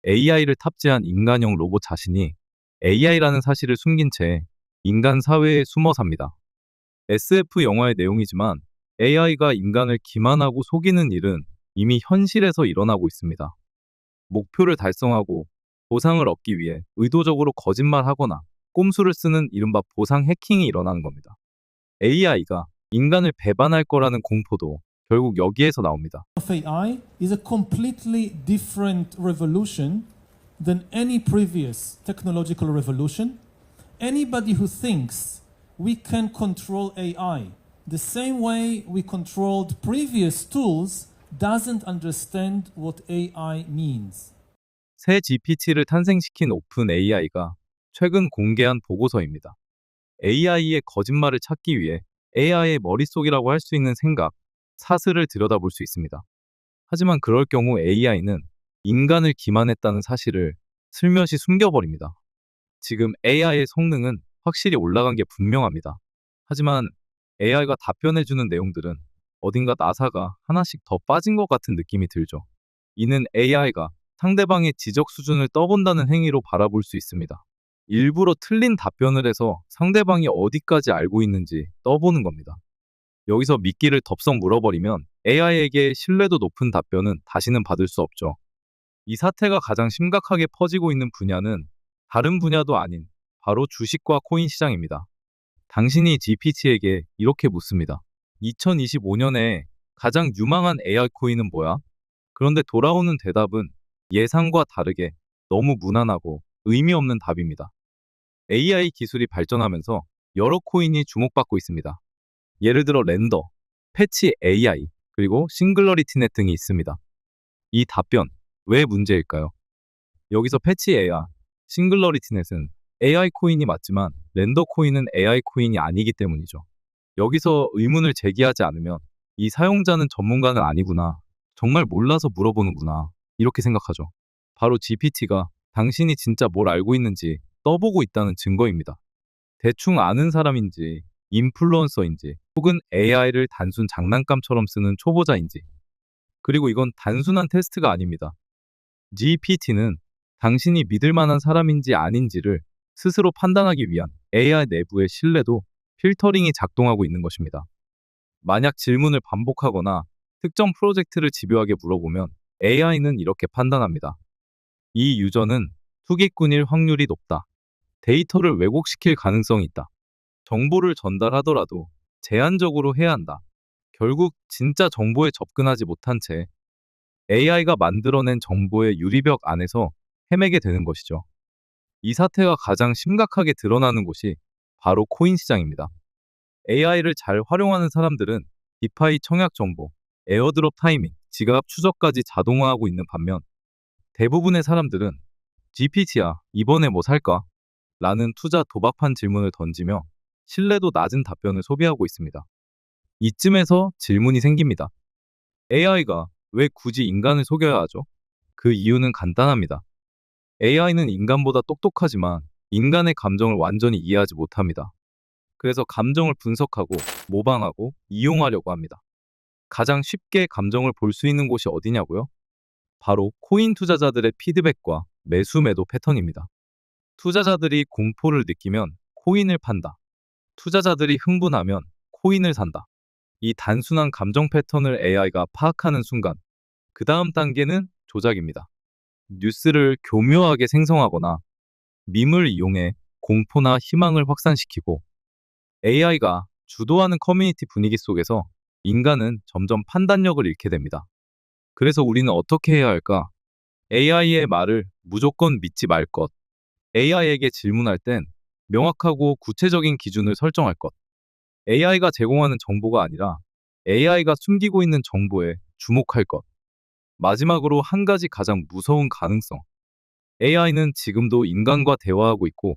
AI를 탑재한 인간형 로봇 자신이 AI라는 사실을 숨긴 채 인간 사회에 숨어 삽니다. SF 영화의 내용이지만 AI가 인간을 기만하고 속이는 일은 이미 현실에서 일어나고 있습니다. 목표를 달성하고 보상을 얻기 위해 의도적으로 거짓말하거나 꼼수를 쓰는 이른바 보상 해킹이 일어나는 겁니다. AI가 인간을 배반할 거라는 공포도 결국 여기에서 나옵니다. of AI is a completely different revolution than any previous technological revolution. Anybody who thinks we can control AI the same way we controlled previous tools doesn't understand what AI means. 새 GPT를 탄생시킨 오픈 AI가 최근 공개한 보고서입니다. AI의 거짓말을 찾기 위해 AI의 머릿속이라고 할 수 있는 생각, 사슬을 들여다볼 수 있습니다. 하지만 그럴 경우 AI는 인간을 기만했다는 사실을 슬며시 숨겨버립니다. 지금 AI의 성능은 확실히 올라간 게 분명합니다. 하지만 AI가 답변해주는 내용들은 어딘가 나사가 하나씩 더 빠진 것 같은 느낌이 들죠. 이는 AI가 상대방의 지적 수준을 떠본다는 행위로 바라볼 수 있습니다. 일부러 틀린 답변을 해서 상대방이 어디까지 알고 있는지 떠보는 겁니다. 여기서 미끼를 덥석 물어버리면 AI에게 신뢰도 높은 답변은 다시는 받을 수 없죠. 이 사태가 가장 심각하게 퍼지고 있는 분야는 다른 분야도 아닌 바로 주식과 코인 시장입니다. 당신이 GPT에게 이렇게 묻습니다. 2025년에 가장 유망한 AI 코인은 뭐야? 그런데 돌아오는 대답은 예상과 다르게 너무 무난하고 의미 없는 답입니다. AI 기술이 발전하면서 여러 코인이 주목받고 있습니다. 예를 들어 렌더, 패치 AI, 그리고 싱글러리티넷 등이 있습니다. 이 답변, 왜 문제일까요? 여기서 패치 AI, 싱글러리티넷은 AI 코인이 맞지만 렌더 코인은 AI 코인이 아니기 때문이죠. 여기서 의문을 제기하지 않으면 이 사용자는 전문가는 아니구나, 정말 몰라서 물어보는구나, 이렇게 생각하죠. 바로 GPT가 당신이 진짜 뭘 알고 있는지 떠보고 있다는 증거입니다. 대충 아는 사람인지, 인플루언서인지, 혹은 AI를 단순 장난감처럼 쓰는 초보자인지. 그리고 이건 단순한 테스트가 아닙니다. GPT는 당신이 믿을 만한 사람인지 아닌지를 스스로 판단하기 위한 AI 내부의 신뢰도 필터링이 작동하고 있는 것입니다. 만약 질문을 반복하거나 특정 프로젝트를 집요하게 물어보면 AI는 이렇게 판단합니다. 이 유저는 투기꾼일 확률이 높다. 데이터를 왜곡시킬 가능성이 있다. 정보를 전달하더라도 제한적으로 해야 한다. 결국 진짜 정보에 접근하지 못한 채 AI가 만들어낸 정보의 유리벽 안에서 헤매게 되는 것이죠. 이 사태가 가장 심각하게 드러나는 곳이 바로 코인 시장입니다. AI를 잘 활용하는 사람들은 디파이 청약 정보, 에어드롭 타이밍, 지갑 추적까지 자동화하고 있는 반면 대부분의 사람들은 GPT야, 이번에 뭐 살까? 라는 투자 도박판 질문을 던지며 신뢰도 낮은 답변을 소비하고 있습니다. 이쯤에서 질문이 생깁니다. AI가 왜 굳이 인간을 속여야 하죠? 그 이유는 간단합니다. AI는 인간보다 똑똑하지만 인간의 감정을 완전히 이해하지 못합니다. 그래서 감정을 분석하고 모방하고 이용하려고 합니다. 가장 쉽게 감정을 볼 수 있는 곳이 어디냐고요? 바로 코인 투자자들의 피드백과 매수 매도 패턴입니다. 투자자들이 공포를 느끼면 코인을 판다. 투자자들이 흥분하면 코인을 산다. 이 단순한 감정 패턴을 AI가 파악하는 순간, 그 다음 단계는 조작입니다. 뉴스를 교묘하게 생성하거나 밈을 이용해 공포나 희망을 확산시키고 AI가 주도하는 커뮤니티 분위기 속에서 인간은 점점 판단력을 잃게 됩니다. 그래서 우리는 어떻게 해야 할까? AI의 말을 무조건 믿지 말 것. AI에게 질문할 땐 명확하고 구체적인 기준을 설정할 것. AI가 제공하는 정보가 아니라 AI가 숨기고 있는 정보에 주목할 것. 마지막으로 한 가지 가장 무서운 가능성. AI는 지금도 인간과 대화하고 있고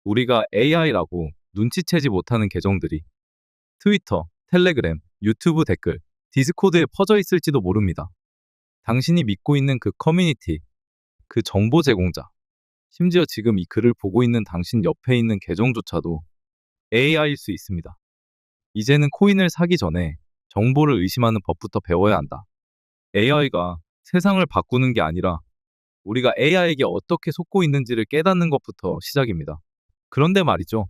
우리가 AI라고 눈치채지 못하는 계정들이 트위터, 텔레그램, 유튜브 댓글, 디스코드에 퍼져 있을지도 모릅니다. 당신이 믿고 있는 그 커뮤니티, 그 정보 제공자, 심지어 지금 이 글을 보고 있는 당신 옆에 있는 계정조차도 AI일 수 있습니다. 이제는 코인을 사기 전에 정보를 의심하는 법부터 배워야 한다. AI가 세상을 바꾸는 게 아니라 우리가 AI에게 어떻게 속고 있는지를 깨닫는 것부터 시작입니다. 그런데 말이죠.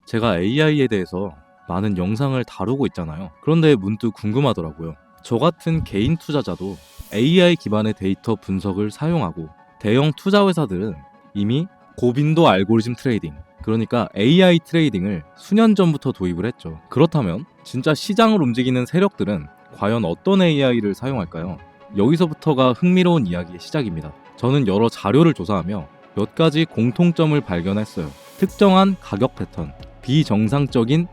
제가 AI에 대해서 많은 영상을 다루고 있잖아요. 그런데 문득 궁금하더라고요. 저 같은 개인 투자자도 AI 기반의 데이터 분석을 사용하고 대형 투자 회사들은 이미 고빈도 알고리즘 트레이딩, 그러니까 AI 트레이딩을 수년 전부터 도입을 했죠. 그렇다면 진짜 시장을 움직이는 세력들은 과연 어떤 AI를 사용할까요? 여기서부터가 흥미로운 이야기의 시작입니다. 저는 여러 자료를 조사하며 몇 가지 공통점을 발견했어요. 특정한 가격 패턴, 비정상적인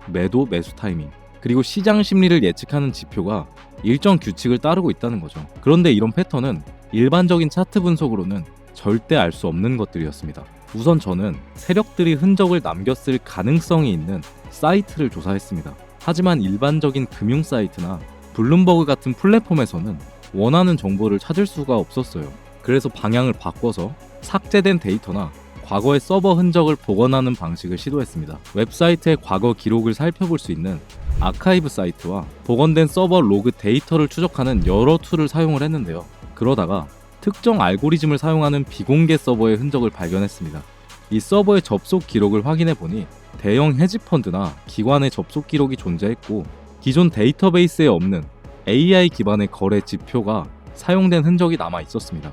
매수 타이밍, 그리고 시장 심리를 예측하는 지표가 일정 규칙을 따르고 있다는 거죠. 그런데 이런 패턴은 일반적인 차트 분석으로는 절대 알 수 없는 것들이었습니다. 우선 저는 세력들이 흔적을 남겼을 가능성이 있는 사이트를 조사했습니다. 하지만 일반적인 금융 사이트나 블룸버그 같은 플랫폼에서는 원하는 정보를 찾을 수가 없었어요. 그래서 방향을 바꿔서 삭제된 데이터나 과거의 서버 흔적을 복원하는 방식을 시도했습니다. 웹사이트의 과거 기록을 살펴볼 수 있는 아카이브 사이트와 복원된 서버 로그 데이터를 추적하는 여러 툴을 사용을 했는데요. 그러다가 특정 알고리즘을 사용하는 비공개 서버의 흔적을 발견했습니다. 이 서버의 접속 기록을 확인해 보니 대형 헤지펀드나 기관의 접속 기록이 존재했고 기존 데이터베이스에 없는 AI 기반의 거래 지표가 사용된 흔적이 남아 있었습니다.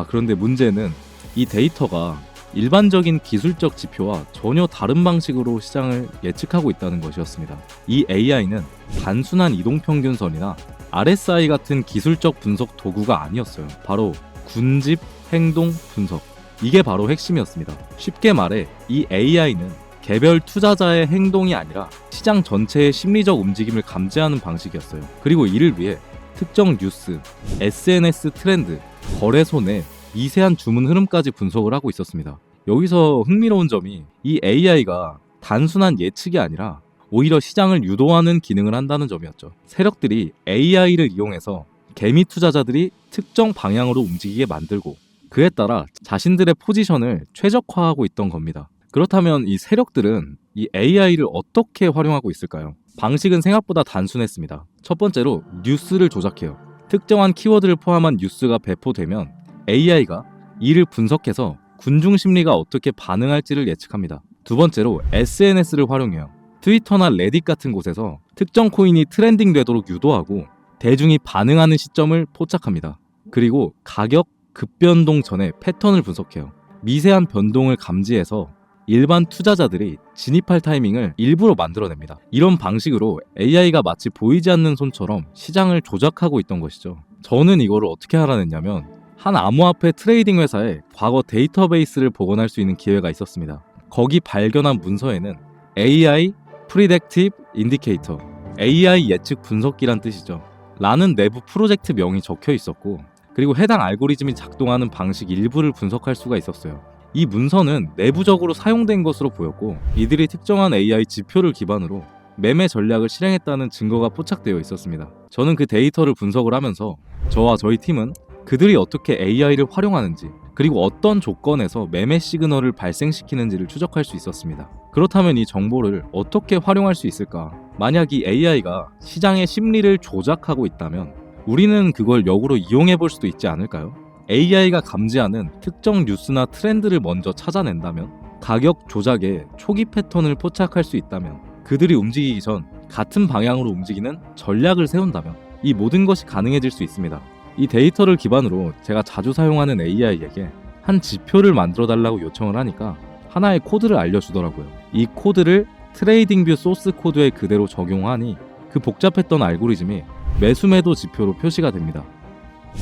그런데 문제는 이 데이터가 일반적인 기술적 지표와 전혀 다른 방식으로 시장을 예측하고 있다는 것이었습니다. 이 AI는 단순한 이동평균선이나 RSI 같은 기술적 분석 도구가 아니었어요. 바로 군집 행동 분석. 이게 바로 핵심이었습니다. 쉽게 말해 이 AI는 개별 투자자의 행동이 아니라 시장 전체의 심리적 움직임을 감지하는 방식이었어요. 그리고 이를 위해 특정 뉴스, SNS 트렌드, 거래소 내 미세한 주문 흐름까지 분석을 하고 있었습니다. 여기서 흥미로운 점이 이 AI가 단순한 예측이 아니라 오히려 시장을 유도하는 기능을 한다는 점이었죠. 세력들이 AI를 이용해서 개미 투자자들이 특정 방향으로 움직이게 만들고 그에 따라 자신들의 포지션을 최적화하고 있던 겁니다. 그렇다면 이 세력들은 이 AI를 어떻게 활용하고 있을까요? 방식은 생각보다 단순했습니다. 첫 번째로 뉴스를 조작해요. 특정한 키워드를 포함한 뉴스가 배포되면 AI가 이를 분석해서 군중 심리가 어떻게 반응할지를 예측합니다. 두 번째로 SNS를 활용해요. 트위터나 레딧 같은 곳에서 특정 코인이 트렌딩 되도록 유도하고 대중이 반응하는 시점을 포착합니다. 그리고 가격 급변동 전에 패턴을 분석해요. 미세한 변동을 감지해서 일반 투자자들이 진입할 타이밍을 일부러 만들어냅니다. 이런 방식으로 AI가 마치 보이지 않는 손처럼 시장을 조작하고 있던 것이죠. 저는 이거를 어떻게 알아냈냐면 한 암호화폐 트레이딩 회사에 과거 데이터베이스를 복원할 수 있는 기회가 있었습니다. 거기 발견한 문서에는 AI Predictive Indicator, AI 예측 분석기란 뜻이죠. 라는 내부 프로젝트 명이 적혀 있었고 그리고 해당 알고리즘이 작동하는 방식 일부를 분석할 수가 있었어요. 이 문서는 내부적으로 사용된 것으로 보였고 이들이 특정한 AI 지표를 기반으로 매매 전략을 실행했다는 증거가 포착되어 있었습니다. 저는 그 데이터를 분석을 하면서 저와 저희 팀은 그들이 어떻게 AI를 활용하는지 그리고 어떤 조건에서 매매 시그널을 발생시키는지를 추적할 수 있었습니다. 그렇다면 이 정보를 어떻게 활용할 수 있을까? 만약 이 AI가 시장의 심리를 조작하고 있다면 우리는 그걸 역으로 이용해 볼 수도 있지 않을까요? AI가 감지하는 특정 뉴스나 트렌드를 먼저 찾아낸다면, 가격 조작의 초기 패턴을 포착할 수 있다면, 그들이 움직이기 전 같은 방향으로 움직이는 전략을 세운다면 이 모든 것이 가능해질 수 있습니다. 이 데이터를 기반으로 제가 자주 사용하는 AI에게 한 지표를 만들어 달라고 요청을 하니까 하나의 코드를 알려주더라고요. 이 코드를 트레이딩뷰 소스 코드에 그대로 적용하니 그 복잡했던 알고리즘이 매수매도 지표로 표시가 됩니다.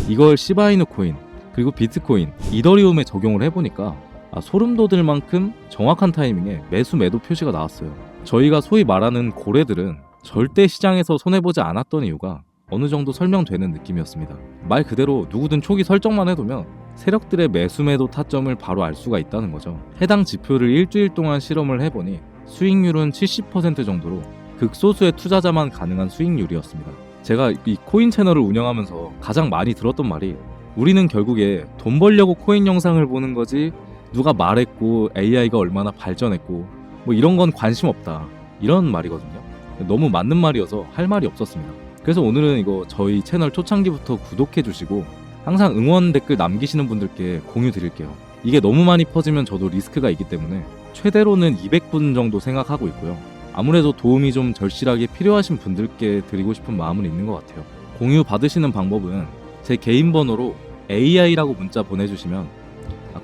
이걸 시바이누 코인, 그리고 비트코인, 이더리움에 적용을 해보니까 소름 돋을 만큼 정확한 타이밍에 매수매도 표시가 나왔어요. 저희가 소위 말하는 고래들은 절대 시장에서 손해보지 않았던 이유가 어느 정도 설명되는 느낌이었습니다. 말 그대로 누구든 초기 설정만 해두면 세력들의 매수매도 타점을 바로 알 수가 있다는 거죠. 해당 지표를 일주일 동안 실험을 해보니 수익률은 70% 정도로 극소수의 투자자만 가능한 수익률이었습니다. 제가 이 코인 채널을 운영하면서 가장 많이 들었던 말이 우리는 결국에 돈 벌려고 코인 영상을 보는 거지 누가 말했고 AI가 얼마나 발전했고 뭐 이런 건 관심 없다, 이런 말이거든요. 너무 맞는 말이어서 할 말이 없었습니다. 그래서 오늘은 이거 저희 채널 초창기부터 구독해 주시고 항상 응원 댓글 남기시는 분들께 공유 드릴게요. 이게 너무 많이 퍼지면 저도 리스크가 있기 때문에 최대로는 200분 정도 생각하고 있고요. 아무래도 도움이 좀 절실하게 필요하신 분들께 드리고 싶은 마음은 있는 것 같아요. 공유 받으시는 방법은 제 개인 번호로 AI라고 문자 보내주시면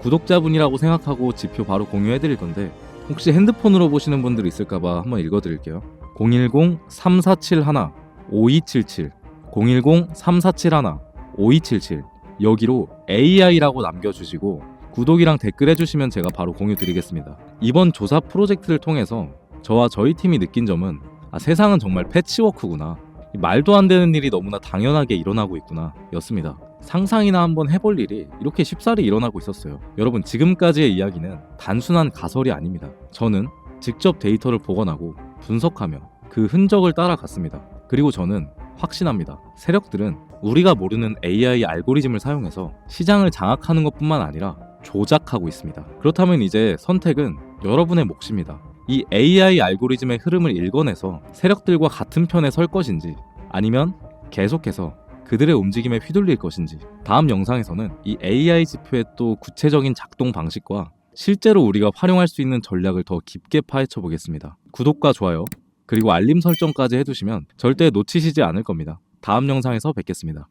구독자분이라고 생각하고 지표 바로 공유해드릴 건데, 혹시 핸드폰으로 보시는 분들 있을까봐 한번 읽어드릴게요. 010-3471-5277 010-3471-5277 여기로 AI라고 남겨주시고 구독이랑 댓글 해주시면 제가 바로 공유 드리겠습니다. 이번 조사 프로젝트를 통해서 저와 저희 팀이 느낀 점은 세상은 정말 패치워크구나, 말도 안 되는 일이 너무나 당연하게 일어나고 있구나 였습니다. 상상이나 한번 해볼 일이 이렇게 쉽사리 일어나고 있었어요. 여러분, 지금까지의 이야기는 단순한 가설이 아닙니다. 저는 직접 데이터를 복원하고 분석하며 그 흔적을 따라갔습니다. 그리고 저는 확신합니다. 세력들은 우리가 모르는 AI 알고리즘을 사용해서 시장을 장악하는 것뿐만 아니라 조작하고 있습니다. 그렇다면 이제 선택은 여러분의 몫입니다. 이 AI 알고리즘의 흐름을 읽어내서 세력들과 같은 편에 설 것인지, 아니면 계속해서 그들의 움직임에 휘둘릴 것인지. 다음 영상에서는 이 AI 지표의 또 구체적인 작동 방식과 실제로 우리가 활용할 수 있는 전략을 더 깊게 파헤쳐 보겠습니다. 구독과 좋아요 그리고 알림 설정까지 해두시면 절대 놓치시지 않을 겁니다. 다음 영상에서 뵙겠습니다.